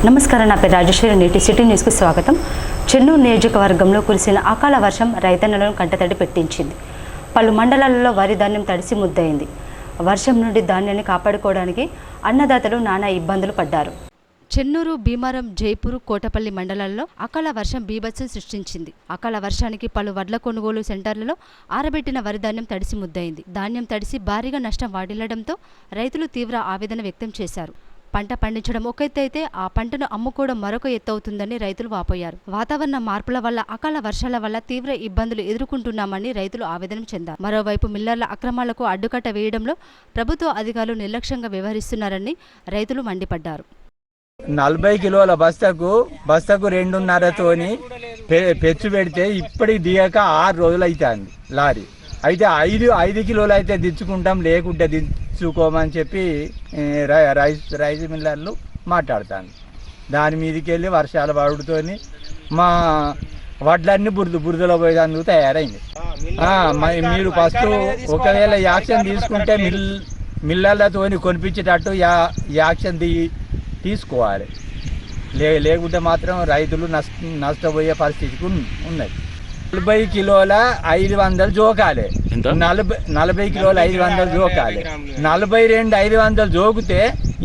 నమస్కారం, నా పేరు రాజేశ్వరి. నేటి సిటీ న్యూస్కు స్వాగతం. చెన్నూరు నియోజకవర్గంలో కురిసిన అకాల వర్షం రైతన్నలను కంటతడి పెట్టించింది. పలు మండలాలలో వరి ధాన్యం తడిసి ముద్దయింది. వర్షం నుండి ధాన్యాన్ని కాపాడుకోవడానికి అన్నదాతలు నానా ఇబ్బందులు పడ్డారు. చెన్నూరు, భీమారం, జైపూర్, కోటపల్లి మండలాల్లో అకాల వర్షం బీభత్సం సృష్టించింది. అకాల వర్షానికి పలు వడ్ల కొనుగోలు సెంటర్లలో ఆరబెట్టిన వరి ధాన్యం తడిసి ముద్దయింది. ధాన్యం తడిసి భారీగా నష్టం వాటిల్లడంతో రైతులు తీవ్ర ఆవేదన వ్యక్తం చేశారు. పంట పండించడం ఒక ఎత్తు అయితే ఆ పంటను అమ్ముకోవడం మరొక ఎత్తు అవుతుందని రైతులు వాపోయారు. వాతావరణ మార్పుల వల్ల, అకాల వర్షాల వల్ల తీవ్ర ఇబ్బందులు ఎదుర్కొంటున్నామని రైతులు ఆవేదన చెందారు. మరోవైపు మిల్లర్ల అక్రమాలకు అడ్డుకట్ట వేయడంలో ప్రభుత్వ అధికారులు నిర్లక్ష్యంగా వ్యవహరిస్తున్నారని రైతులు మండిపడ్డారు. 40 కిలోల బస్తకు 2.5తోని పెచ్చు పెడితే ఇప్పటికి దిగాక 6 రోజులు అవుతుంది లారీ. అయితే 5 కిలోలు అయితే దించుకుంటాం, లేకుంటే దించుకోమని చెప్పి రైస్ మిల్లర్లు మాట్లాడుతాను. దాని మీదకి వెళ్ళి వర్షాలు పడుతోని మా వడ్లన్నీ బురదలో పోయేందుకు తయారైంది. మీరు ఫస్ట్ ఒకవేళ యాక్షన్ తీసుకుంటే మిల్లర్లతోని కొనిపించేటట్టు యాక్షన్ తీసుకోవాలి. లేకుంటే మాత్రం రైతులు నష్టపోయే పరిస్థితికి ఉన్నాయి. 40 కిలోల 500 జోకాలి. 40 కిలోల 500 జోకాలి. 42 500 జోకితే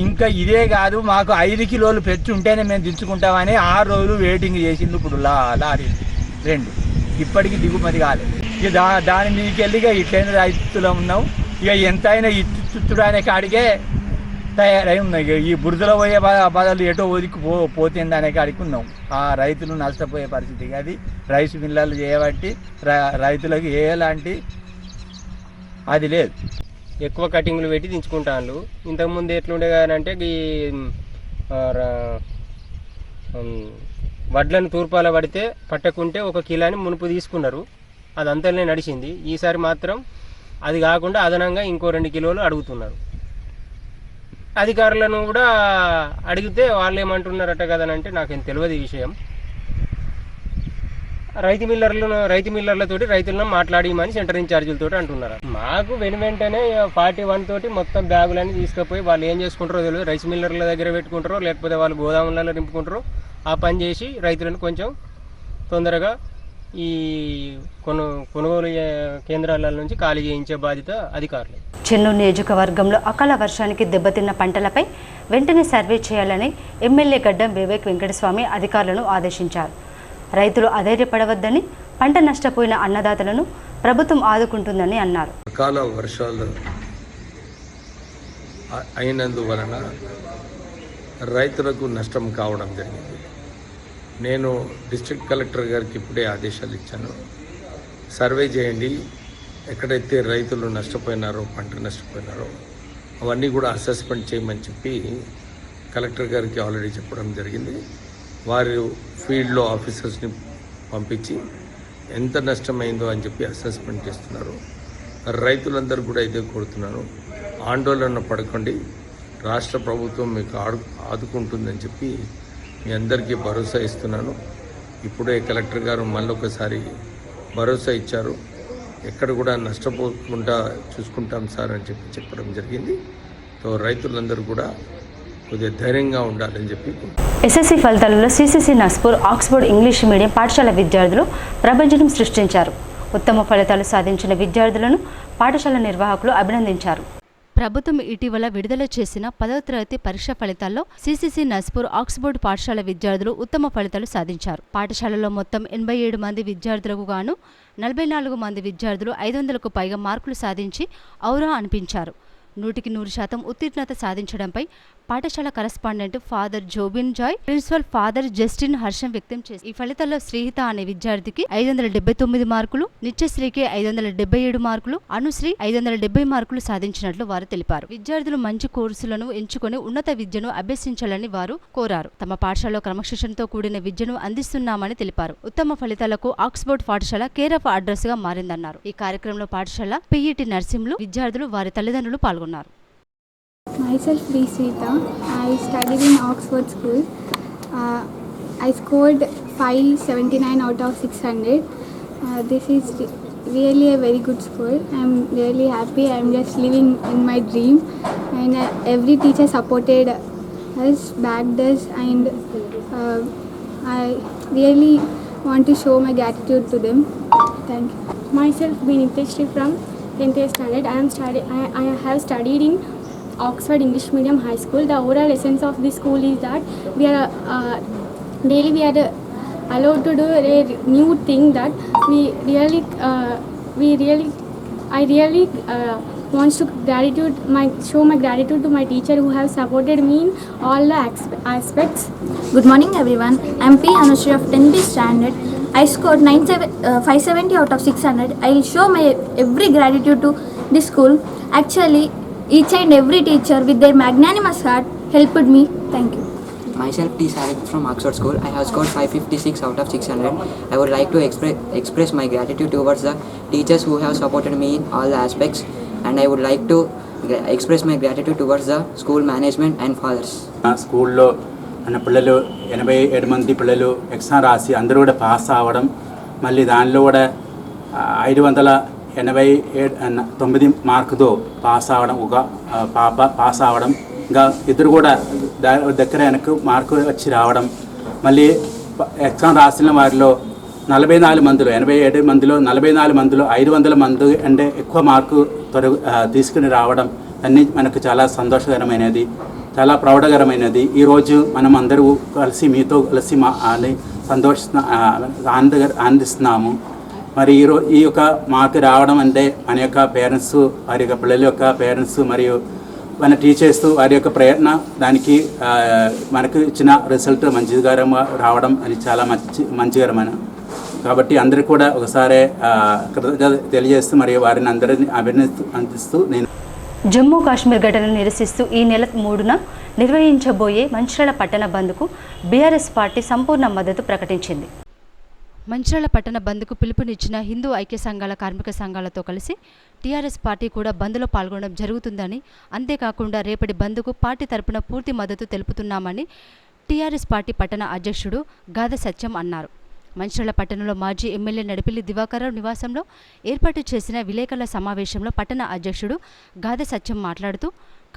ఇంకా ఇదే కాదు, మాకు 5 కిలోలు పెట్టి ఉంటేనే మేము దించుకుంటామని 6 రోజులు వెయిటింగ్ చేసింది. ఇప్పుడు లారీ 2 ఇప్పటికి దిగుమతి కాలేదు. ఇక దాని మీదకి వెళ్ళి ఇక ఇట్లయినా రైతులు ఉన్నాం. ఇక ఎంతైనా ఇచ్చుతుడానే కాడికే తయారై ఉన్నాయి. ఈ బురదలో పోయే బదులు ఎటో ఒదికి పోతుంది అనే కాడికి ఉన్నాం. ఆ రైతులు నష్టపోయే పరిస్థితి. అది రైస్ మిల్లర్లు చేయబట్టి రైతులకు ఎలాంటి అది లేదు. ఎక్కువ కటింగ్లు పెట్టి దించుకుంటాను. ఇంతకుముందు ఎట్లుండే అంటే ఈ వడ్లను తూర్పాల పడితే పట్టకుంటే 1 కిలోని మునుపు తీసుకున్నారు. అది అంతలోనే నడిచింది. ఈసారి మాత్రం అది కాకుండా అదనంగా ఇంకో 2 కిలోలు అడుగుతున్నారు. అధికారులను కూడా అడిగితే వాళ్ళు ఏమంటున్నారట కదనంటే నాకేం తెలియదు ఈ విషయం. రైతు మిల్లర్లతోటి రైతులను మాట్లాడిమని సెంటర్ ఇన్ఛార్జీలతో అంటున్నారు. మాకు వెంటనే 41 తోటి మొత్తం బ్యాగులన్నీ తీసుకుపోయి వాళ్ళు ఏం చేసుకుంటారో తెలియదు. రైస్ మిల్లర్ల దగ్గర పెట్టుకుంటారో లేకపోతే వాళ్ళు గోదాములలో నింపుకుంటారో ఆ పని చేసి రైతులను కొంచెం తొందరగా ఈ కొనుగోలు కేంద్రాల నుంచి ఖాళీ చేయించే బాధ్యత అధికారులు. చెన్నూరు నియోజకవర్గంలో అకాల వర్షానికి దెబ్బతిన్న పంటలపై వెంటనే సర్వే చేయాలని ఎమ్మెల్యే గడ్డం వివేక్ వెంకటస్వామి అధికారులను ఆదేశించారు. రైతులు అధైర్యపడవద్దని, పంట నష్టపోయిన అన్నదాతలను ప్రభుత్వం ఆదుకుంటుందని అన్నారు. అకాల వర్షాలు అయినందువలన రైతులకు నష్టం కావడం జరిగింది. నేను డిస్ట్రిక్ట్ కలెక్టర్ గారికి ఇప్పుడే ఆదేశాలు ఇచ్చాను. సర్వే చేయండి, ఎక్కడైతే రైతులు నష్టపోయినారో, పంట నష్టపోయినారో అవన్నీ కూడా అసెస్మెంట్ చేయమని చెప్పి కలెక్టర్ గారికి ఆల్రెడీ చెప్పడం జరిగింది. వారు ఫీల్డ్లో ఆఫీసర్స్ని పంపించి ఎంత నష్టమైందో అని చెప్పి అసెస్మెంట్ చేస్తున్నారు. రైతులందరూ కూడా ఇదే కోరుతున్నారు, ఆందోళన పడకండి, రాష్ట్ర ప్రభుత్వం మీకు ఆదుకుంటుందని చెప్పి మీ అందరికీ భరోసా ఇస్తున్నాను. ఇప్పుడే కలెక్టర్ గారు మళ్ళొకసారి భరోసా ఇచ్చారు. ఎక్కడ కూడా నష్టపోకుండా చూసుకుంటాం సార్ అని చెప్పి చెప్పడం జరిగింది. సో రైతులందరూ కూడా కొద్దిగా ధైర్యంగా ఉండాలని చెప్పి. ఎస్ఎస్సి ఫలితాలలో CCC Naspur Oxford English medium పాఠశాల విద్యార్థులు ప్రభంజనం సృష్టించారు. ఉత్తమ ఫలితాలు సాధించిన విద్యార్థులను పాఠశాల నిర్వాహకులు అభినందించారు. ప్రభుత్వం ఇటీవల విడుదల చేసిన 10వ తరగతి పరీక్ష ఫలితాల్లో సిసిసి నస్పూర్ ఆక్స్ఫోర్డ్ పాఠశాల విద్యార్థులు ఉత్తమ ఫలితాలు సాధించారు. పాఠశాలలో మొత్తం 87 మంది విద్యార్థులకు గాను 44 మంది విద్యార్థులు 500కు పైగా మార్కులు సాధించి ఔరా అనిపించారు. 100% ఉత్తీర్ణత సాధించడంపై పాఠశాల correspondent father Jobin Joy, principal father Justin హర్షం వ్యక్తం చేశారు. ఈ ఫలితాల్లో శ్రీహిత అనే విద్యార్థికి 579 మార్కులు, నిత్యశ్రీకి 577 మార్కులు, అనుశ్రీ 570 మార్కులు సాధించినట్లు వారు తెలిపారు. విద్యార్థులు మంచి కోర్సులను ఎంచుకొని ఉన్నత విద్యను అభ్యసించాలని వారు కోరారు. తమ పాఠశాలలో క్రమశిక్షణతో కూడిన విద్యను అందిస్తున్నామని తెలిపారు. ఉత్తమ ఫలితాలకు ఆక్స్ఫోర్డ్ పాఠశాల కేర్ ఆఫ్ అడ్రస్ గా మారిందన్నారు. ఈ కార్యక్రమంలో పాఠశాల పిఈటి నర్సింహులు, విద్యార్థులు, వారి తల్లిదండ్రులు పాల్గొన్నారు. Myself Srita. I studied in Oxford School. I scored 579 out of 600. This is really a very good score. I'm really happy. I'm just living in my dream, and every teacher supported has backed us, and I really want to show my gratitude to them. Thank you. Myself, Viniteshri from 10th standard. I have studied in Oxford English Medium High School. The overall essence of this school is that we are daily we are allowed to do a new thing that I really wants to show my gratitude to my teacher who have supported me in all the aspects. Good morning everyone. I am P. Anushree of 10th standard. I scored 570 out of 600. I will show my every gratitude to this school. Actually, each and every teacher with their magnanimous heart helped me. Thank you. Myself T. Sarik from Oxford School. I have scored 556 out of 600. I would like to express my gratitude towards the teachers who have supported me in all the aspects, and I would like to express my gratitude towards the school management and fathers. స్కూల్లో అన్న పిల్లలు 87 మంది పిల్లలు exam రాసి అందరూ కూడా pass అవ్వడం, మళ్ళీ దానిలో కూడా 589 మార్కుతో పాస్ అవ్వడం, ఒక పాప పాస్ అవ్వడం, ఇంకా ఇద్దరు కూడా దగ్గర వెనక్కు మార్కు వచ్చి రావడం, మళ్ళీ ఎగ్జామ్ రాసిన వారిలో 44 మందిలో 87 మందిలో 44 మందిలో 500 మంది అంటే ఎక్కువ మార్కు తీసుకుని రావడం అన్నీ మనకు చాలా సంతోషకరమైనది, చాలా ప్రౌఢకరమైనది. ఈరోజు మనం అందరూ కలిసి మీతో కలిసి ఆనందిస్తున్నాము. మరి ఈ యొక్క మార్కు రావడం అంటే మన యొక్క పేరెంట్స్, వారి యొక్క పిల్లల యొక్క పేరెంట్స్ మరియు మన టీచర్స్ వారి యొక్క ప్రయత్న, దానికి మనకు ఇచ్చిన రిజల్ట్ మంచిగా రావడం అది చాలా మంచికరమైన. కాబట్టి అందరికీ కూడా ఒకసారి కృతజ్ఞత తెలియజేస్తూ మరియు వారిని అందరినీ అభినందిస్తూ నేను జమ్మూ కాశ్మీర్ ఘటనను నిరసిస్తూ ఈ నెల 3న నిర్వహించబోయే మంచిర్యాల పట్టణ బంద్కు బీఆర్ఎస్ పార్టీ సంపూర్ణ మద్దతు ప్రకటించింది. మంచిర్యాల పట్టణ బంద్కు పిలుపునిచ్చిన హిందూ ఐక్య సంఘాల కార్మిక సంఘాలతో కలిసి టీఆర్ఎస్ పార్టీ కూడా బంద్లో పాల్గొనడం జరుగుతుందని, అంతేకాకుండా రేపటి బంద్కు పార్టీ తరపున పూర్తి మద్దతు తెలుపుతున్నామని టీఆర్ఎస్ పార్టీ పట్టణ అధ్యక్షుడు గాదె సత్యం అన్నారు. మంచిర్యాల పట్టణంలో మాజీ ఎమ్మెల్యే నడిపిల్లి దివాకర్రావు నివాసంలో ఏర్పాటు చేసిన విలేకరుల సమావేశంలో పట్టణ అధ్యక్షుడు గాదె సత్యం మాట్లాడుతూ,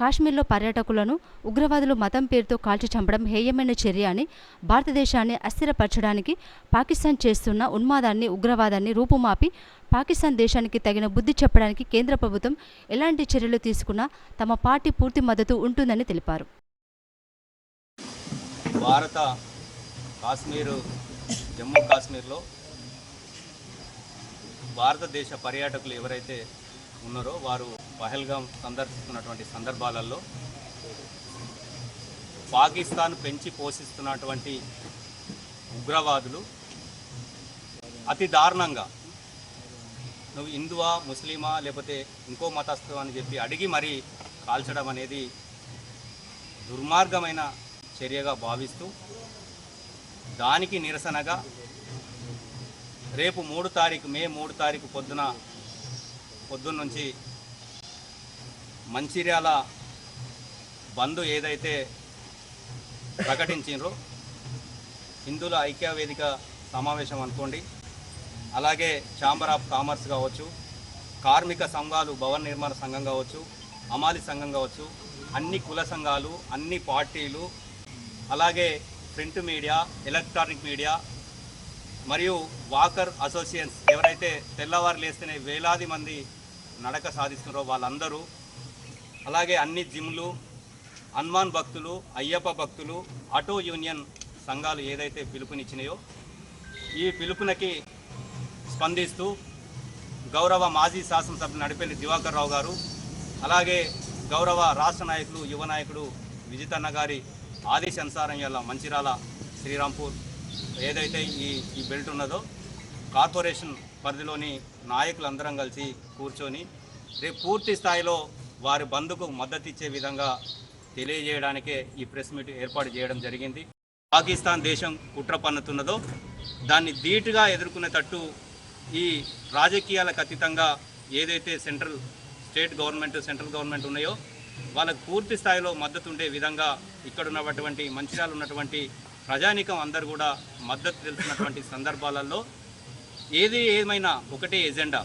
కాశ్మీర్లో పర్యాటకులను ఉగ్రవాదులు మతం పేరుతో కాల్చి చంపడం హేయమైన చర్య అని, భారతదేశాన్ని అస్థిరపరచడానికి పాకిస్తాన్ చేస్తున్న ఉన్మాదాన్ని, ఉగ్రవాదాన్ని రూపుమాపి పాకిస్తాన్ దేశానికి తగిన బుద్ధి చెప్పడానికి కేంద్ర ప్రభుత్వం ఎలాంటి చర్యలు తీసుకున్నా తమ పార్టీ పూర్తి మద్దతు ఉంటుందని తెలిపారు. జమ్మూ కాశ్మీర్లో భారతదేశ పర్యాటకులు ఎవరైతే ఉన్నారో వారు పహల్గాం సందర్శిస్తున్నటువంటి సందర్భాలలో పాకిస్తాన్ పెంచి పోషిస్తున్నటువంటి ఉగ్రవాదులు అతి దారుణంగా నువ్వు హిందువా, ముస్లిమా, లేకపోతే ఇంకో మతస్థు అని చెప్పి అడిగి మరీ కాల్చడం అనేది దుర్మార్గమైన చర్యగా భావిస్తూ, దానికి నిరసనగా రేపు మే 3 తారీఖు పొద్దున్న నుంచి మంచిర్యాల బంద్ ఏదైతే ప్రకటించారో, హిందువుల ఐక్య వేదిక సమావేశం అనుకోండి, అలాగే ఛాంబర్ ఆఫ్ కామర్స్ కావచ్చు, కార్మిక సంఘాలు, భవన నిర్మాణ సంఘం కావచ్చు, అమాలి సంఘం కావచ్చు, అన్ని కుల సంఘాలు, అన్ని పార్టీలు, అలాగే ప్రింట్ మీడియా, ఎలక్ట్రానిక్ మీడియా మరియు వాకర్ అసోసియేషన్స్ ఎవరైతే తెల్లవారు లేస్తేనే వేలాది మంది నడక సాధిస్తున్నారో వాళ్ళందరూ, అలాగే అన్ని జిమ్లు, హనుమాన్ భక్తులు, అయ్యప్ప భక్తులు, ఆటో యూనియన్ సంఘాలు ఏదైతే పిలుపునిచ్చినాయో ఈ పిలుపునకి స్పందిస్తూ గౌరవ మాజీ శాసనసభ్యులు నడిపెల్లి దివాకర్ రావు గారు, అలాగే గౌరవ రాష్ట్ర నాయకులు, యువ నాయకుడు విజితన్న గారి ఆదేశానుసారం ఇలా మంచిర్యాల శ్రీరాంపూర్ ఏదైతే ఈ బెల్ట్ ఉన్నదో కార్పొరేషన్ పరిధిలోని నాయకులందరం కలిసి కూర్చొని రేపు పూర్తి స్థాయిలో వారి బంద్కు మద్దతు ఇచ్చే విధంగా తెలియజేయడానికే ఈ ప్రెస్ మీట్ ఏర్పాటు చేయడం జరిగింది. పాకిస్తాన్ దేశం కుట్ర పన్నుతున్నదో దాన్ని ధీటుగా ఎదుర్కొనేటట్టు ఈ రాజకీయాలకు అతీతంగా ఏదైతే సెంట్రల్ గవర్నమెంట్ ఉన్నాయో వాళ్ళకు పూర్తి స్థాయిలో మద్దతు ఉండే విధంగా ఇక్కడ ఉన్నటువంటి మంచిర్యాల ఉన్నటువంటి ప్రజానీకం అందరూ కూడా మద్దతు తెలుస్తున్నటువంటి సందర్భాలలో ఏమైనా ఒకటే ఎజెండా.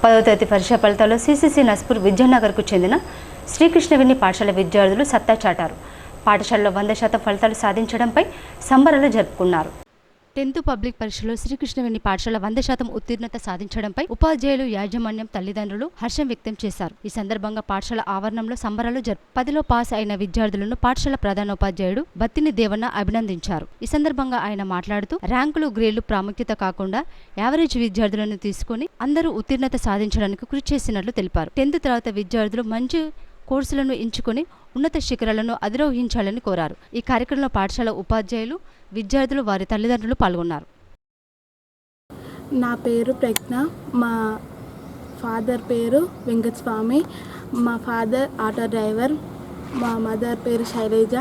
10వ తరగతి పరీక్ష ఫలితాల్లో సిసిసి నస్పూర్ విద్యానగర్కు చెందిన శ్రీకృష్ణవేణి పాఠశాల విద్యార్థులు సత్తా చాటారు. పాఠశాలలో 100% ఫలితాలు సాధించడంపై సంబరాలు జరుపుకున్నారు. 10th పబ్లిక్ పరీక్షలో శ్రీకృష్ణవేణి పాఠశాల 100% ఉత్తీర్ణత సాధించడంపై ఉపాధ్యాయులు, యాజమాన్యం, తల్లిదండ్రులు హర్షం వ్యక్తం చేశారు. ఈ సందర్భంగా పాఠశాల ఆవరణంలో సంబరాలు 10లో పాస్ అయిన విద్యార్థులను పాఠశాల ప్రధానోపాధ్యాయుడు బత్తిని దేవన్న అభినందించారు. ఈ సందర్భంగా ఆయన మాట్లాడుతూ ర్యాంకులు, గ్రేడ్లు ప్రాముఖ్యత కాకుండా యావరేజ్ విద్యార్థులను తీసుకుని అందరూ ఉత్తీర్ణత సాధించడానికి కృషి చేసినట్లు తెలిపారు. 10th తర్వాత విద్యార్థులు మంచి కోర్సులను ఎంచుకొని ఉన్నత శిఖరాలను అధిరోహించాలని కోరారు. ఈ కార్యక్రమంలో పాఠశాల ఉపాధ్యాయులు, విద్యార్థులు, వారి తల్లిదండ్రులు పాల్గొన్నారు. నా పేరు ప్రజ్ఞ. మా ఫాదర్ పేరు వెంకటస్వామి. మా ఫాదర్ ఆటో డ్రైవర్. మా మదర్ పేరు శైలజ.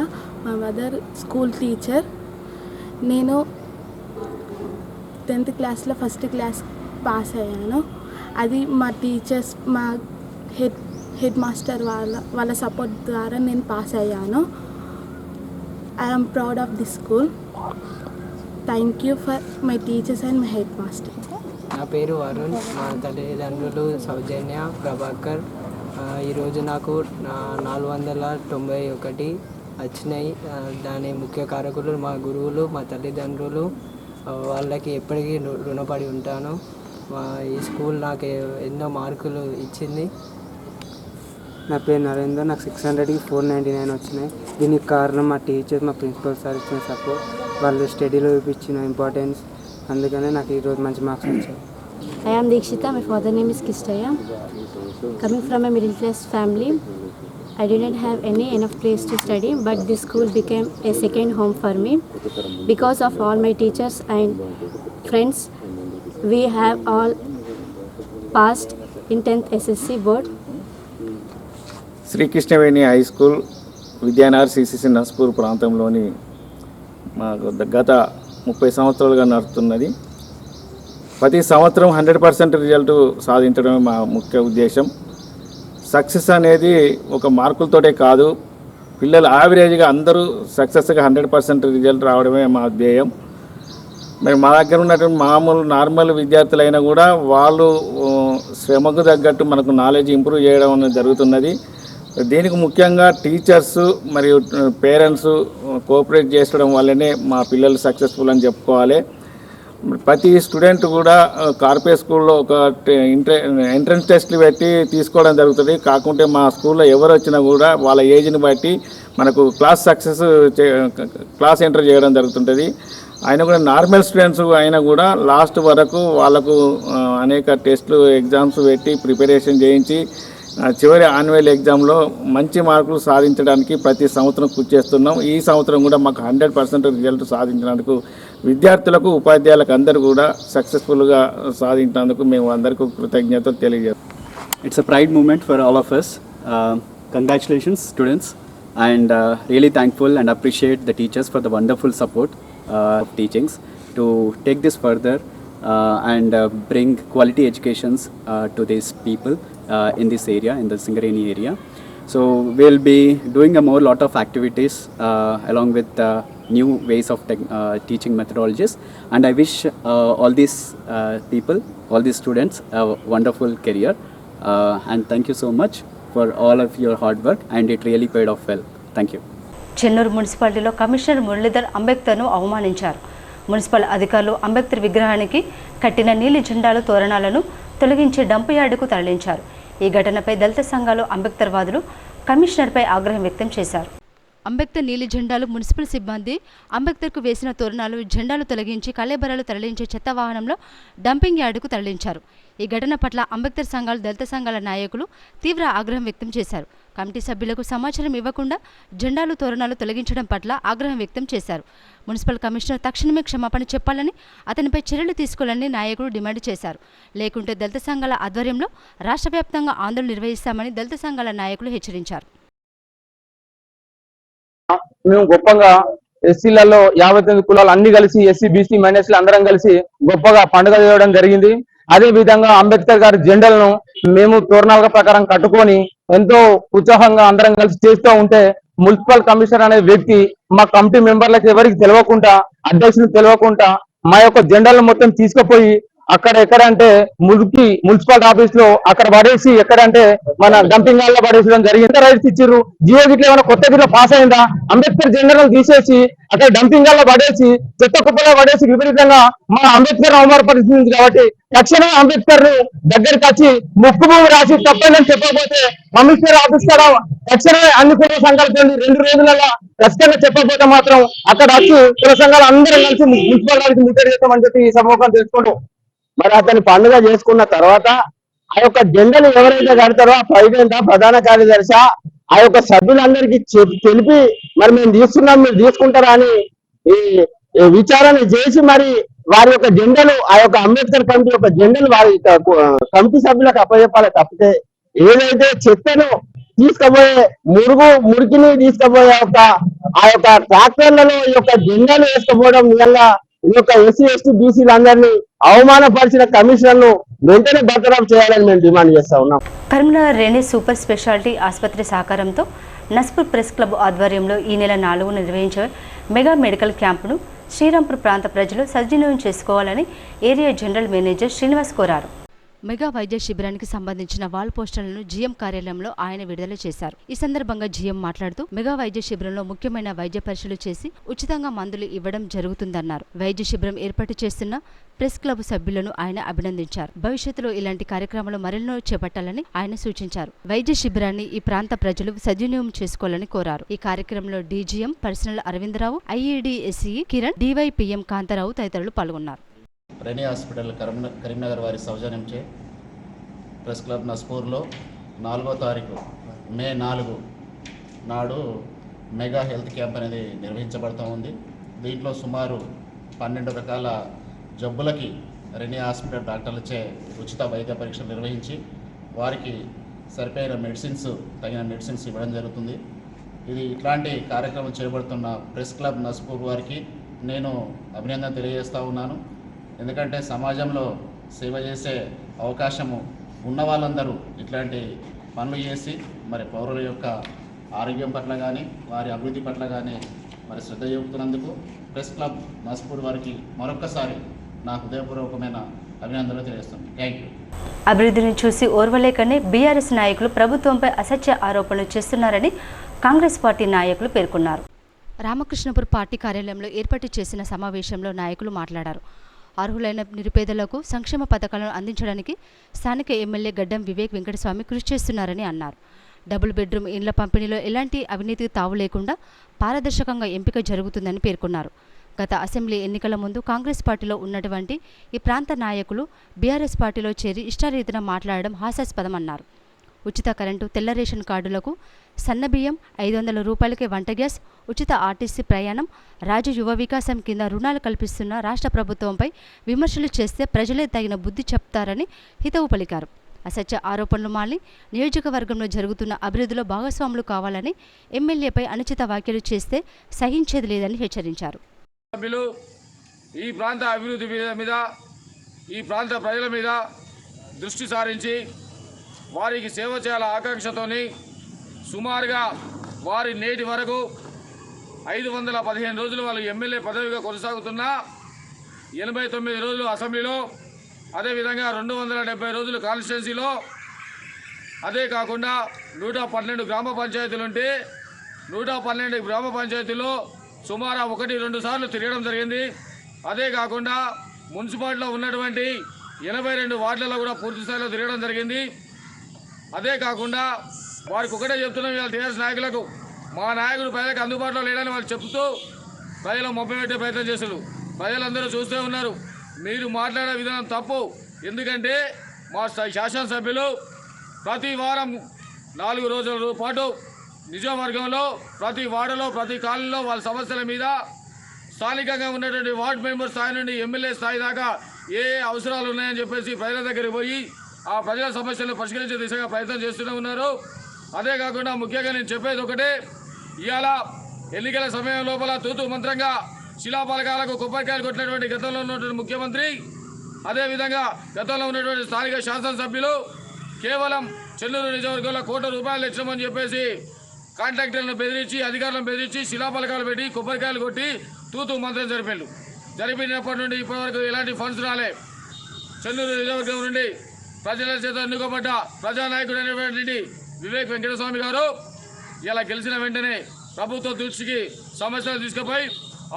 మా మదర్ స్కూల్ టీచర్. నేను 10th క్లాస్లో ఫస్ట్ క్లాస్ పాస్ అయ్యాను. అది మా టీచర్స్, మా హెడ్ మాస్టర్ వాళ్ళ సపోర్ట్ ద్వారా నేను పాస్ అయ్యాను. I am proud of this school. Thank you for my teachers and my headmaster. నా పేరు వరుణ్. మా తల్లిదండ్రులు సౌజన్య, ప్రభాకర్. ఈరోజు నాకు 491 వచ్చినాయి. దాని ముఖ్య కారకులు మా గురువులు, మా తల్లిదండ్రులు. వాళ్ళకి ఎప్పటికీ రుణపడి ఉంటాను. ఈ స్కూల్ నాకు ఎన్నో మార్కులు ఇచ్చింది. నా పేరు నరేందర్. నాకు 600కి 499 వచ్చినాయి. దీనికి కారణం మా టీచర్స్, మా ప్రిన్సిపల్ సార్ ఇచ్చిన సపోర్ట్, వాళ్ళు స్టడీలో చూపించిన ఇంపార్టెన్స్. అందుకనే నాకు ఈరోజు మంచి మార్క్స్ వచ్చాయి. I am Dikshita. My father name is Kistaya. Coming from a middle class family, I didn't have enough place to study, but this school became a second home for me. Because of all my teachers and friends, we have all passed in 10th SSC board. Sri Krishnaveni high school Vidyanagar CCC Narsapur ప్రాంతంలోని మాకు గత 30 సంవత్సరాలుగా నడుస్తున్నది. ప్రతి సంవత్సరం 100% result సాధించడమే మా ముఖ్య ఉద్దేశం. సక్సెస్ అనేది ఒక మార్కులతోటే కాదు, పిల్లలు యావరేజ్గా అందరూ సక్సెస్గా 100% రిజల్ట్ రావడమే మా ధ్యేయం. మరి మా దగ్గర ఉన్నటువంటి నార్మల్ విద్యార్థులైనా కూడా వాళ్ళు శ్రమకు తగ్గట్టు మనకు నాలెడ్జ్ ఇంప్రూవ్ చేయడం అనేది జరుగుతున్నది. దీనికి ముఖ్యంగా టీచర్స్ మరియు పేరెంట్స్ కోఆపరేట్ చేయడం వల్లనే మా పిల్లలు సక్సెస్ఫుల్ అని చెప్పుకోవాలి. ప్రతి స్టూడెంట్ కూడా కార్పొరేట్ స్కూల్లో ఒక ఎంట్రన్స్ టెస్ట్లు పెట్టి తీసుకోవడం జరుగుతుంది. కాకుంటే మా స్కూల్లో ఎవరు వచ్చినా కూడా వాళ్ళ ఏజ్ని బట్టి మనకు క్లాస్ ఎంటర్ చేయడం జరుగుతుంటుంది. అయినా కూడా నార్మల్ స్టూడెంట్స్ అయినా కూడా లాస్ట్ వరకు వాళ్ళకు అనేక టెస్ట్లు, ఎగ్జామ్స్ పెట్టి ప్రిపరేషన్ చేయించి చివరి యాన్యువల్ ఎగ్జామ్లో మంచి మార్కులు సాధించడానికి ప్రతి సంవత్సరం కృషి చేస్తున్నాం. ఈ సంవత్సరం కూడా మాకు 100% రిజల్ట్ సాధించినందుకు విద్యార్థులకు, ఉపాధ్యాయులకు అందరూ కూడా సక్సెస్ఫుల్గా సాధించినందుకు మేము అందరికీ కృతజ్ఞతలు తెలియజేస్తాం. It's a pride moment for all of us. Congratulations students, and really thankful and appreciate the teachers for the wonderful support of teachings to take this further and bring quality educations to these people in this area, in the Singareni area. So we'll be doing a lot of activities along with new ways of teaching methodologies, and I wish all these people, all these students a wonderful career, and thank you so much for all of your hard work, and it really paid off well. Thank you. Chennur మున్సిపాలిటీలో commissioner Muralidhar అంబేద్కర్ను అవమానించారు. Municipal అధికారులు అంబేద్కర్ విగ్రహానికి కట్టిన నీలి జెండాలు, తోరణాలను తొలగించి dump యార్డుకు తరలించారు. ఈ ఘటనపై దళిత సంఘాలు, అంబేద్కర్ వాదులు కమిషనర్పై ఆగ్రహం వ్యక్తం చేశారు. అంబేద్కర్ నీలి జెండాలు, మున్సిపల్ సిబ్బంది అంబేద్కర్కు వేసిన తోరణాలు, జెండాలు తొలగించి కళేబరాలు తరలించే చెత్త వాహనంలో డంపింగ్ యార్డుకు తరలించారు. ఈ ఘటన పట్ల అంబేద్కర్ సంఘాలు, దళిత సంఘాల నాయకులు తీవ్ర ఆగ్రహం వ్యక్తం చేశారు. కమిటీ సభ్యులకు సమాచారం ఇవ్వకుండా జెండాలు, తోరణాలు తొలగించడం పట్ల ఆగ్రహం వ్యక్తం చేశారు. మున్సిపల్ కమిషనర్ తక్షణమే క్షమాపణ చెప్పాలని, అతనిపై చర్యలు తీసుకోవాలని నాయకులు డిమాండ్ చేశారు. లేకుంటే దళిత సంఘాల ఆధ్వర్యంలో రాష్ట్ర వ్యాప్తంగా ఆందోళన నిర్వహిస్తామని దళిత సంఘాల నాయకులు హెచ్చరించారు. మేము గొప్పగా ఎస్సీలలో 59 కులాలు అన్ని కలిసి, ఎస్సీ, బీసీ, మైనార్టీలు అందరం కలిసి గొప్పగా పండుగ చేయడం జరిగింది. అదే విధంగా అంబేద్కర్ గారి జెండాలను మేము తోరణాల ప్రకారం కట్టుకొని ఎంతో ఉత్సాహంగా అందరం కలిసి చేస్తూ ఉంటే, మున్సిపల్ కమిషనర్ అనే వ్యక్తి మా కమిటీ మెంబర్లకు ఎవరికి తెలియకుండా, అధ్యక్షులకు తెలియకుండా మా యొక్క జెండాలను మొత్తం తీసుకుపోయి అక్కడ ఎక్కడంటే మున్సిపల్ ఆఫీస్ లో అక్కడ పడేసి ఎక్కడంటే మన డంపింగ్ హాల్ లో పడేసడం జరిగింది. రైట్స్ ఇచ్చిర్రు. జియో గిట్ల ఏమైనా కొత్త గిట్ల పాస్ అయిందా? అంబేద్కర్ జెండర్ తీసేసి అక్కడ డంపింగ్ హాల్ లో పడేసి చెత్త కుప్పలో పడేసి విపరీతంగా మన అంబేద్కర్ అవమానపరిచింది. కాబట్టి తక్షణమే అంబేద్కర్ ను దగ్గరికి వచ్చి ముక్కు భూమి రాసి తప్పని చెప్పకపోతే కమిషనర్ ఆఫీస్ కూడా తక్షణమే అన్ని కుల సంఘాలు 2 రోజులలో ఖచ్చితంగా చెప్పకపోతే మాత్రం అక్కడ వచ్చి కుల సంఘాలు అందరం కలిసి మున్సిపల్ గారికి ముట్టడి చేస్తామని చెప్పి ఈ సభముఖం తెలుసుకుంటాం. మరి అతని పండుగ చేసుకున్న తర్వాత ఆ యొక్క జెండాను ఎవరైతే కడతారో ఆ ప్రెసిడెంట్ ప్రధాన కార్యదర్శి ఆ యొక్క సభ్యులందరికీ తెలిపి మరి మేము తీసుకున్నాం మీరు తీసుకుంటారా అని ఈ విచారణ చేసి మరి వారి యొక్క జెండాను ఆ యొక్క అంబేద్కర్ కమిటీ యొక్క జెండాను వారి కమిటీ సభ్యులకు అప్పచెప్పాలి. తప్పితే ఏదైతే చెత్తను తీసుకుపోయే మురికిని తీసుకుపోయే ఆ యొక్క ట్రాక్టర్లలో ఈ యొక్క జెండాను వేసుకుపోవడం నిజంగా ఈ యొక్క ఎస్సీ ఎస్టీ బీసీలందరినీ అవమానపరిచిన కమిషన్ ను వెంటనే బర్తరఫ్ చేయాలని మేము డిమాండ్ చేస్తా ఉన్నాం. కరీంనగర్ రెనీ సూపర్ స్పెషాలిటీ ఆసుపత్రి సహకారంతో నస్పూర్ ప్రెస్ క్లబ్ ఆధ్వర్యంలో ఈ నెల 4న నిర్వహించే మెగా మెడికల్ క్యాంపును శ్రీరాంపూర్ ప్రాంత ప్రజలు సద్వినియోగం చేసుకోవాలని ఏరియా జనరల్ మేనేజర్ శ్రీనివాస్ కోరారు. మెగా వైద్య శిబిరానికి సంబంధించిన వాల్ పోస్టర్లను జీఎం కార్యాలయంలో ఆయన విడుదల చేశారు. ఈ సందర్భంగా జీఎం మాట్లాడుతూ మెగా వైద్య శిబిరంలో ముఖ్యమైన వైద్య పరీక్షలు చేసి ఉచితంగా మందులు ఇవ్వడం జరుగుతుందన్నారు. వైద్య శిబిరం ఏర్పాటు చేస్తున్న ప్రెస్ క్లబ్ సభ్యులను ఆయన అభినందించారు. భవిష్యత్తులో ఇలాంటి కార్యక్రమాలు మరెన్నో చేపట్టాలని ఆయన సూచించారు. వైద్య శిబిరాన్ని ఈ ప్రాంత ప్రజలు సద్వినియోగం చేసుకోవాలని కోరారు. ఈ కార్యక్రమంలో DGM personnel Aravinda Rao, IEDSE Kiran, DYPM Kantha Rao తదితరులు పాల్గొన్నారు. రెనీ హాస్పిటల్ కరీంనగర్ వారి సౌజన్యంచే ప్రెస్ క్లబ్ నస్పూర్లో 4వ తారీఖు మే 4 నాడు మెగా హెల్త్ క్యాంప్ అనేది నిర్వహించబడుతూ ఉంది. దీంట్లో సుమారు 12 రకాల జబ్బులకి రెనీ హాస్పిటల్ డాక్టర్లచే ఉచిత వైద్య పరీక్షలు నిర్వహించి వారికి సరిపోయిన తగిన మెడిసిన్స్ ఇవ్వడం జరుగుతుంది. ఇది ఇట్లాంటి కార్యక్రమం చేపడుతున్న ప్రెస్ క్లబ్ నస్పూర్ వారికి నేను అభినందన తెలియజేస్తూ ఉన్నాను. ఎందుకంటే సమాజంలో సేవ చేసే అవకాశము ఉన్న వాళ్ళందరూ ఇట్లాంటి పనులు చేసి మరి పౌరుల యొక్క ఆరోగ్యం పట్ల కానీ వారి అభివృద్ధి పట్ల కానీ మరి శ్రద్ధ చూపుతున్నందుకు ప్రెస్ క్లబ్ నస్పూర్ వారికి మరొక్కసారి నా హృదయపూర్వకమైన అభినందనలు తెలియజేస్తున్నాను. Thank you. అభివృద్ధిని చూసి ఓర్వలేకనే బీఆర్ఎస్ నాయకులు ప్రభుత్వంపై అసత్య ఆరోపణలు చేస్తున్నారని కాంగ్రెస్ పార్టీ నాయకులు పేర్కొన్నారు. రామకృష్ణపూర్ పార్టీ కార్యాలయంలో ఏర్పాటు చేసిన సమావేశంలో నాయకులు మాట్లాడారు. అర్హులైన నిరుపేదలకు సంక్షేమ పథకాలను అందించడానికి స్థానిక ఎమ్మెల్యే గడ్డం వివేక్ వెంకటస్వామి కృషి చేస్తున్నారని అన్నారు. డబుల్ బెడ్రూమ్ ఇండ్ల పంపిణీలో ఎలాంటి అవినీతికి తావు లేకుండా పారదర్శకంగా ఎంపిక జరుగుతుందని పేర్కొన్నారు. గత అసెంబ్లీ ఎన్నికల ముందు కాంగ్రెస్ పార్టీలో ఉన్నటువంటి ఈ ప్రాంత నాయకులు బీఆర్ఎస్ పార్టీలో చేరి ఇష్టారీతిన మాట్లాడడం హాస్యాస్పదమన్నారు. ఉచిత కరెంటు, తెల్ల రేషన్ కార్డులకు, సన్నబియ్యం, 500 రూపాయలకే వంట గ్యాస్, ఉచిత ఆర్టీసీ ప్రయాణం, రాజు యువ వికాసం కింద రుణాలు కల్పిస్తున్న రాష్ట్ర ప్రభుత్వంపై విమర్శలు చేస్తే ప్రజలే తగిన బుద్ధి చెప్తారని హితవు పలికారు. అసత్య ఆరోపణలు మాలి నియోజకవర్గంలో జరుగుతున్న అభివృద్ధిలో భాగస్వాములు కావాలని, ఎమ్మెల్యేపై అనుచిత వ్యాఖ్యలు చేస్తే సహించేది లేదని హెచ్చరించారు. ఈ ప్రాంత అభివృద్ధి మీద, ఈ ప్రాంత ప్రజల మీద దృష్టి సారించి వారికి సేవ చేయాల ఆకాంక్షతోని సుమారుగా వారి నేటి వరకు 515 రోజులు వాళ్ళు ఎమ్మెల్యే పదవిగా కొనసాగుతున్న 89 రోజులు అసెంబ్లీలో, అదేవిధంగా 270 రోజులు కాన్స్టిట్యున్సీలో, అదే కాకుండా 112 గ్రామ పంచాయతీలు ఉంటే 112 గ్రామ పంచాయతీలో సుమారు 1-2 సార్లు తిరగడం జరిగింది. అదే కాకుండా మున్సిపాలిటీలో ఉన్నటువంటి 82 వార్డులలో కూడా పూర్తి స్థాయిలో తిరగడం జరిగింది. అదే కాకుండా వారికి ఒకటే చెప్తున్నాం, ఇవాళ టీఆర్ఎస్ నాయకులకు, మా నాయకుడు ప్రజలకు అందుబాటులో లేడని వాళ్ళు చెప్తూ ప్రజలు మొబ్బెట్టే ప్రయత్నం చేశారు. ప్రజలందరూ చూస్తూ ఉన్నారు. మీరు మాట్లాడే విధానం తప్పు. ఎందుకంటే మా శాసనసభ్యులు ప్రతి వారం 4 రోజుల పాటు నిజవర్గంలో ప్రతి వార్డులో, ప్రతి కాలనీలో వాళ్ళ సమస్యల మీద స్థానికంగా ఉన్నటువంటి వార్డు మెంబర్ స్థాయి నుండి ఎమ్మెల్యే స్థాయి దాకా ఏ అవసరాలు ఉన్నాయని చెప్పేసి ప్రజల దగ్గరికి పోయి ఆ ప్రజల సమస్యలను పరిష్కరించే దిశగా ప్రయత్నం చేస్తూనే ఉన్నారు. అదే కాకుండా ముఖ్యంగా నేను చెప్పేది ఒకటే, ఇవాళ ఎన్నికల సమయం లోపల తూతూ మంత్రంగా శిలాపలకాలకు కొబ్బరికాయలు కొట్టినటువంటి గతంలో ఉన్నటువంటి ముఖ్యమంత్రి, అదేవిధంగా గతంలో ఉన్నటువంటి స్థానిక శాసనసభ్యులు కేవలం చెన్నూరు నియోజకవర్గంలో ₹1 ఇచ్చామని చెప్పేసి కాంట్రాక్టర్లను బెదిరించి, అధికారులను బెదిరించి శిలాపలకాలు పెట్టి కొబ్బరికాయలు కొట్టి తూతూ మంత్రం జరిపినప్పటి నుండి ఇప్పటివరకు ఎలాంటి ఫండ్స్ రాలే. చెన్నూరు నియోజకవర్గం నుండి ప్రజల చేత ఎన్నుకోబడ్డ ప్రజానాయకుడైనటువంటి వివేక్ వెంకటస్వామి గారు ఇలా గెలిచిన వెంటనే ప్రభుత్వ దృష్టికి సమస్యలు తీసుకుపోయి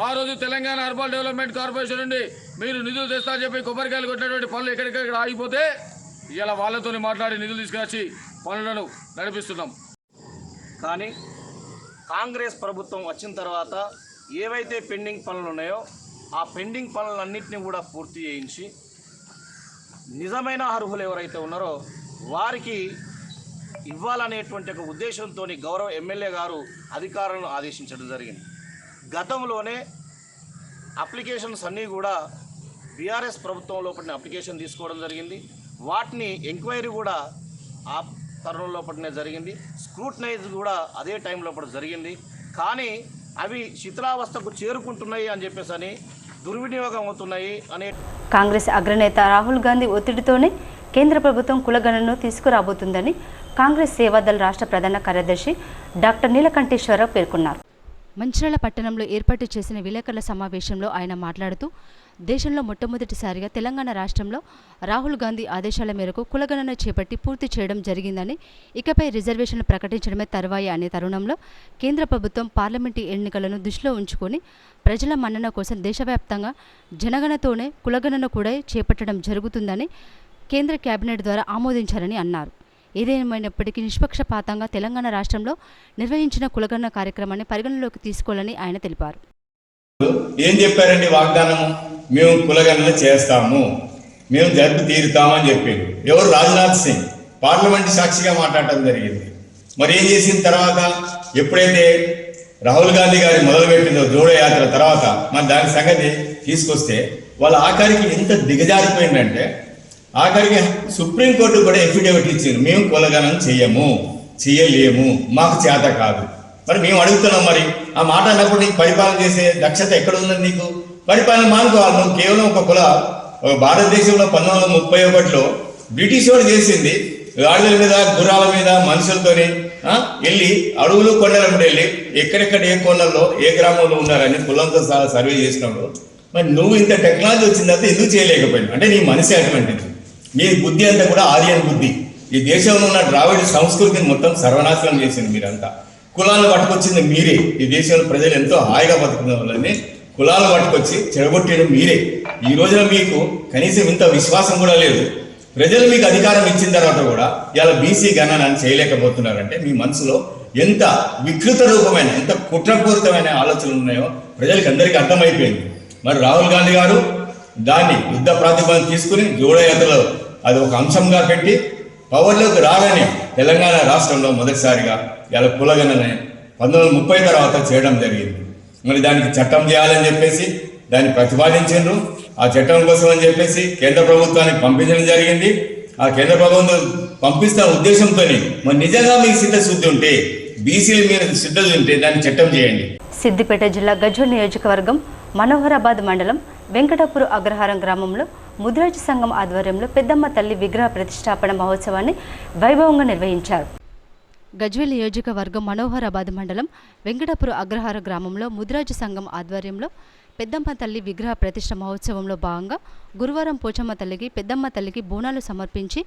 ఆ రోజు తెలంగాణ అర్బన్ డెవలప్మెంట్ కార్పొరేషన్ నుండి మీరు నిధులు తెస్తా చెప్పి కొబ్బరికాయలు కొట్టినటువంటి పనులు ఎక్కడికక్కడ ఆగిపోతే ఇలా వాళ్ళతో మాట్లాడి నిధులు తీసుకొచ్చి పనులను నడిపిస్తున్నాం. కానీ కాంగ్రెస్ ప్రభుత్వం వచ్చిన తర్వాత ఏవైతే పెండింగ్ పనులు ఉన్నాయో ఆ పెండింగ్ పనులన్నింటినీ కూడా పూర్తి చేయించి నిజమైన అర్హులు ఎవరైతే ఉన్నారో వారికి ఇవ్వాలనేటువంటి ఒక ఉద్దేశంతో గౌరవ ఎమ్మెల్యే గారు అధికారులను ఆదేశించడం జరిగింది. గతంలోనే అప్లికేషన్స్ అన్నీ కూడా బీఆర్ఎస్ ప్రభుత్వం లోపల అప్లికేషన్ తీసుకోవడం జరిగింది. వాటిని ఎంక్వైరీ కూడా ఆ తరుణం లోపలనే జరిగింది. స్క్రూటనైజ్ కూడా అదే టైం లోపల జరిగింది. కానీ అవి శిథిలావస్థకు చేరుకుంటున్నాయి అని చెప్పేసి దుర్వినియోగం అవుతున్నాయి అనే కాంగ్రెస్ అగ్రనేత రాహుల్ గాంధీ ఒత్తిడితోనే కేంద్ర ప్రభుత్వం కులగణనను తీసుకురాబోతుందని కాంగ్రెస్ సేవాదళ రాష్ట్ర ప్రధాన కార్యదర్శి డాక్టర్ నీలకంఠేశ్వరరావు పేర్కొన్నారు. మంచిర్యాల పట్టణంలో ఏర్పాటు చేసిన విలేకరుల సమావేశంలో ఆయన మాట్లాడుతూ దేశంలో మొట్టమొదటిసారిగా తెలంగాణ రాష్ట్రంలో రాహుల్ గాంధీ ఆదేశాల మేరకు కులగణన చేపట్టి పూర్తి చేయడం జరిగిందని, ఇకపై రిజర్వేషన్లు ప్రకటించడమే తరువాయి అనే తరుణంలో కేంద్ర ప్రభుత్వం పార్లమెంటు ఎన్నికలను దృష్టిలో ఉంచుకొని ప్రజల మన్నన కోసం దేశవ్యాప్తంగా జనగణనతోనే కులగణన కూడా చేపట్టడం జరుగుతుందని కేంద్ర కేబినెట్ ద్వారా ఆమోదించారని అన్నారు. ఏదేమైనప్పటికీ నిష్పక్షపాతంగా తెలంగాణ రాష్ట్రంలో నిర్వహించిన కులగణన కార్యక్రమాన్ని పరిగణలోకి తీసుకోవాలని ఆయన తెలిపారు. ఏం చెప్పారండి వాగ్దానము? మేము కులగణన చేస్తాము, మేము జరిపి తీరుతామని చెప్పారు. ఎవరు? రాజ్నాథ్ సింగ్ పార్లమెంట్ సాక్షిగా మాట్లాడటం జరిగింది. మరి ఏం చేసిన తర్వాత ఎప్పుడైతే రాహుల్ గాంధీ గారి మొదలుపెట్టిందో జోడో యాత్ర తర్వాత మరి దాని సంగతి తీసుకొస్తే వాళ్ళ ఆఖరికి ఎంత దిగజారిపోయిందంటే ఆఖరికి సుప్రీంకోర్టు కూడా ఎఫిడేవిట్ ఇచ్చింది, మేము కులగణన చేయలేము, మాకు చేత కాదు. మరి మేము అడుగుతున్నాం, మరి ఆ మాట అన్నప్పుడు నీకు పరిపాలన చేసే దక్షత ఎక్కడ ఉందని? నీకు పరిపాలన మానుకోవాలి. నువ్వు కేవలం ఒక భారతదేశంలో 1931లో బ్రిటిష్ వాడు చేసింది గాడిదల మీద గుర్రాల మీద మనుషులతోని వెళ్ళి అడవులు కొండల మీద వెళ్ళి ఎక్కడెక్కడ ఏ కొండల్లో ఏ గ్రామంలో ఉన్నారని కులంతో సహా సర్వే చేసినప్పుడు మరి నువ్వు ఇంత టెక్నాలజీ వచ్చిన తర్వాత ఎందుకు చేయలేకపోయినావు? అంటే నీ మనసు అటువంటిది. మీ బుద్ధి అంతా కూడా ఆర్యన్ బుద్ధి. ఈ దేశంలో ఉన్న ద్రావిడ సంస్కృతిని మొత్తం సర్వనాశనం చేసింది మీరంతా. కులాలను పట్టుకొచ్చింది మీరే. ఈ దేశంలో ప్రజలు ఎంతో హాయిగా బతుకున్న వాళ్ళని కులాలను పట్టుకొచ్చి చెడగొట్టేయడం మీరే. ఈ రోజున మీకు కనీసం ఇంత విశ్వాసం కూడా లేదు. ప్రజలు మీకు అధికారం ఇచ్చిన తర్వాత కూడా ఇలా బీసీ గణనని చేయలేకపోతున్నారంటే మీ మనసులో ఎంత వికృత రూపమైన, ఎంత కుట్రపూరితమైన ఆలోచనలు ఉన్నాయో ప్రజలకు అందరికీ అర్థమైపోయింది. మరి రాహుల్ గాంధీ గారు దాన్ని యుద్ధ ప్రాతిపదికన తీసుకుని జోడో యాత్రలో అది ఒక అంశంగా పెట్టి పవర్లోకి రాగానే తెలంగాణ రాష్ట్రంలో మొదటిసారిగా ఇలా కులగణన 1930 తర్వాత చేయడం జరిగింది. మరి దానికి చట్టం చేయాలని చెప్పేసి దాన్ని ప్రతిపాదించారు. ఆ చట్టం కోసం అని చెప్పేసి కేంద్ర ప్రభుత్వానికి పంపించడం జరిగింది. ఆ కేంద్ర ప్రభుత్వం పంపిస్తున్న ఉద్దేశంతో మరి నిజంగా మీకు సిద్ధశుద్ధి ఉంటే, బీసీల మీద సిద్ధత ఉంటే దాన్ని చట్టం చేయండి. సిద్దిపేట జిల్లా గజ్వేల్ నియోజకవర్గం మనోహరాబాద్ మండలం వెంకటాపురం అగ్రహారం గ్రామంలో ముద్రాజ్ సంఘం ఆధ్వర్యంలో పెద్దమ్మ తల్లి విగ్రహ ప్రతిష్టాపన మహోత్సవాన్ని వైభవంగా నిర్వహించారు. గజ్వేల్ నియోజకవర్గం మనోహరాబాద్ మండలం వెంకటాపురం అగ్రహార గ్రామంలో ముద్రాజ్ సంఘం ఆధ్వర్యంలో పెద్దమ్మ తల్లి విగ్రహ ప్రతిష్ఠ మహోత్సవంలో భాగంగా గురువారం పోచమ్మ తల్లికి, పెద్దమ్మ తల్లికి బోనాలు సమర్పించి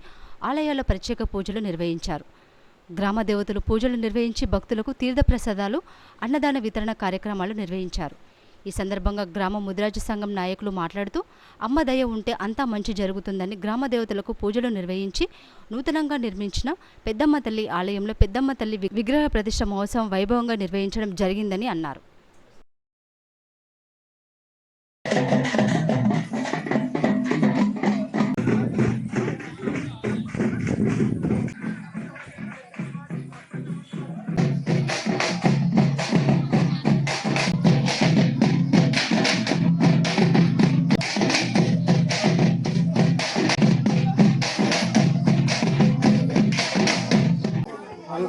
ఆలయాల్లో ప్రత్యేక పూజలు నిర్వహించారు. గ్రామ దేవతలు పూజలు నిర్వహించి భక్తులకు తీర్థప్రసాదాలు, అన్నదాన వితరణ కార్యక్రమాలు నిర్వహించారు. ఈ సందర్భంగా గ్రామ ముద్రాజ్ సంఘం నాయకులు మాట్లాడుతూ అమ్మ దయ ఉంటే అంతా మంచి జరుగుతుందని గ్రామ దేవతలకు పూజలు నిర్వహించి నూతనంగా నిర్మించిన పెద్దమ్మ తల్లి ఆలయంలో పెద్దమ్మ తల్లి విగ్రహ ప్రతిష్ఠ మహోత్సవం వైభవంగా నిర్వహించడం జరిగిందని అన్నారు.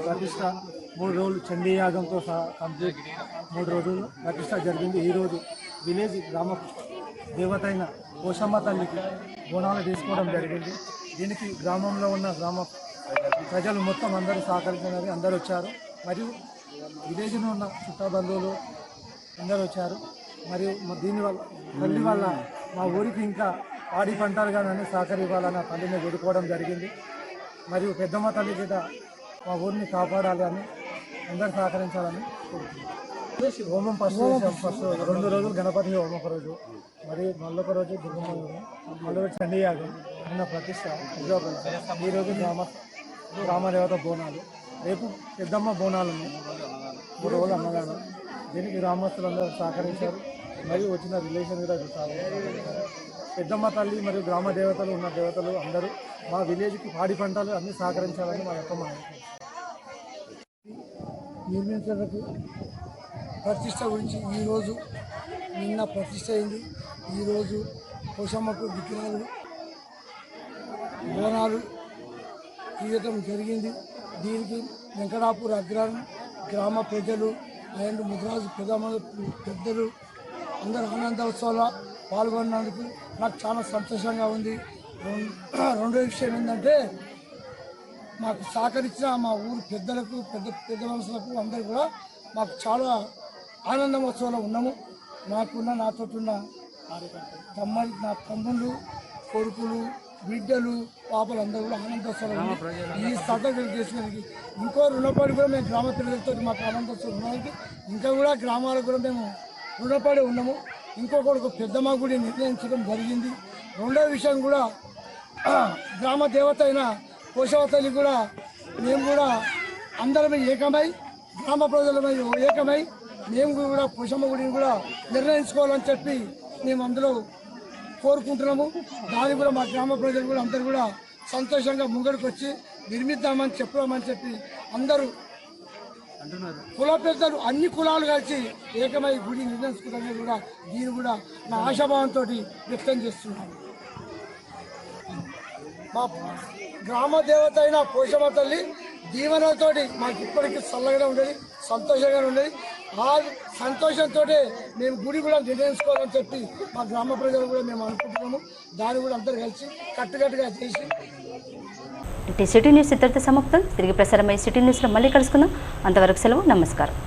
ప్రతిష్ట 3 రోజులు చండీ యాగంతో కంప్లీట్ 3 రోజులు ప్రతిష్ట జరిగింది. ఈరోజు విలేజ్ గ్రామ దేవత అయిన పోషమ్మ తల్లికి బోనాలు తీసుకోవడం జరిగింది. దీనికి గ్రామంలో ఉన్న గ్రామ ప్రజలు మొత్తం అందరూ సహకరించినారు, అందరూ వచ్చారు. మరియు విలేజ్లో ఉన్న చుట్టబంధువులు అందరూ వచ్చారు. మరియు దీనివల్ల తల్లి వల్ల మా ఊరికి ఇంకా పాడి పంటలు కానీ అన్ని సహకరివ్వాలని ఆ తల్లిని వేడుకోవడం జరిగింది. మరియు పెద్దమ్మ తల్లి గిట మా ఊరిని కాపాడాలి అని అందరు సహకరించాలని కోరుతున్నాను. హోమం ఫస్ట్ 2 రోజులు గణపతి హోమం ఒక రోజు, మరియు మళ్ళొక రోజు దుర్గమ్మ హోమం, మళ్ళీ చండీయాగం, నిన్న ప్రతిష్ట, ఈరోజు గ్రామ దేవత బోనాలు, రేపు పెద్దమ్మ బోనాలు ఉన్నాయి. 3 రోజులు అన్నదానం. దీనికి గ్రామస్తులందరూ సహకరించారు మరియు వచ్చిన రిలేషన్ కూడా సహకరించారు. పెద్దమ్మ తల్లి మరియు గ్రామ దేవతలు ఉన్న దేవతలు అందరూ మా విలేజ్కి పాడి పంటలు అన్నీ సహకరించాలని మా యొక్క మనం నిర్మించడానికి ప్రతిష్ట గురించి ఈరోజు నిన్న ప్రతిష్ట అయింది. ఈరోజు పోషమ్మకు విగ్రహాలు బోనాలు తీయటం జరిగింది. దీనికి వెంకటాపూర్ అగ్రహారం గ్రామ ప్రజలు అండ్ ముద్రాజు పెద్దలు అందరూ ఆనందోత్సవాల్లో పాల్గొన్నందుకు నాకు చాలా సంతోషంగా ఉంది. రెండో విషయం ఏంటంటే మాకు సహకరించిన మా ఊరు పెద్దలకు పెద్ద మనుషులకు అందరూ కూడా మాకు చాలా ఆనందోత్సవాలు ఉన్నాము. నాతోటున్న నా తమ్ముళ్ళు, కొడుకులు, బిడ్డలు, పాపలు అందరూ కూడా ఆనందోత్సవాలు ఈ సర్టిఫికేట్ చేసుకోవడానికి ఇంకో రుణపడి కూడా మేము గ్రామ ప్రజలతో మాకు ఆనందోత్సవం ఉండడానికి ఇంకా కూడా గ్రామాలకు కూడా మేము రుణపడి ఉన్నాము. ఇంకొకటి పెద్దమ్మ గుడి నిర్ణయించడం జరిగింది. రెండో విషయం కూడా గ్రామ దేవత అయిన పోషవ తల్లి కూడా మేము కూడా అందరమే ఏకమై గ్రామ ప్రజలమై ఏకమై మేము కూడా పోషమ్మ గుడిని కూడా నిర్ణయించుకోవాలని చెప్పి మేము అందులో కోరుకుంటున్నాము. దాన్ని కూడా మా గ్రామ ప్రజలు కూడా అందరూ కూడా సంతోషంగా ముంగడికి వచ్చి నిర్మిద్దామని చెప్పామని చెప్పి అందరూ కుల పెద్దలు అన్ని కులాలు కలిసి ఏకమై గుడి నిర్ణయించుకుంటామని కూడా దీన్ని కూడా నా ఆశాభావంతో వ్యక్తం చేస్తున్నాను. మా గ్రామ దేవత అయిన పోషమ్మ తల్లి దీవెనతోటి మాకు ఇప్పటికీ చల్లగానే ఉండేది, సంతోషంగా ఉండేది. ఆ సంతోషంతో మేము గుడి కూడా నిర్ణయించుకోవాలని చెప్పి మా గ్రామ ప్రజలు కూడా మేము అనుకుంటున్నాము. దాన్ని కూడా అందరూ కలిసి కట్టుకట్టుగా చేసి సిటీ న్యూస్ ఇద్దరితో సమాప్తం. తిరిగి ప్రసారమై సిటీ న్యూస్లో మళ్ళీ కలుసుకుందాం. అంతవరకు సెలవు. నమస్కారం.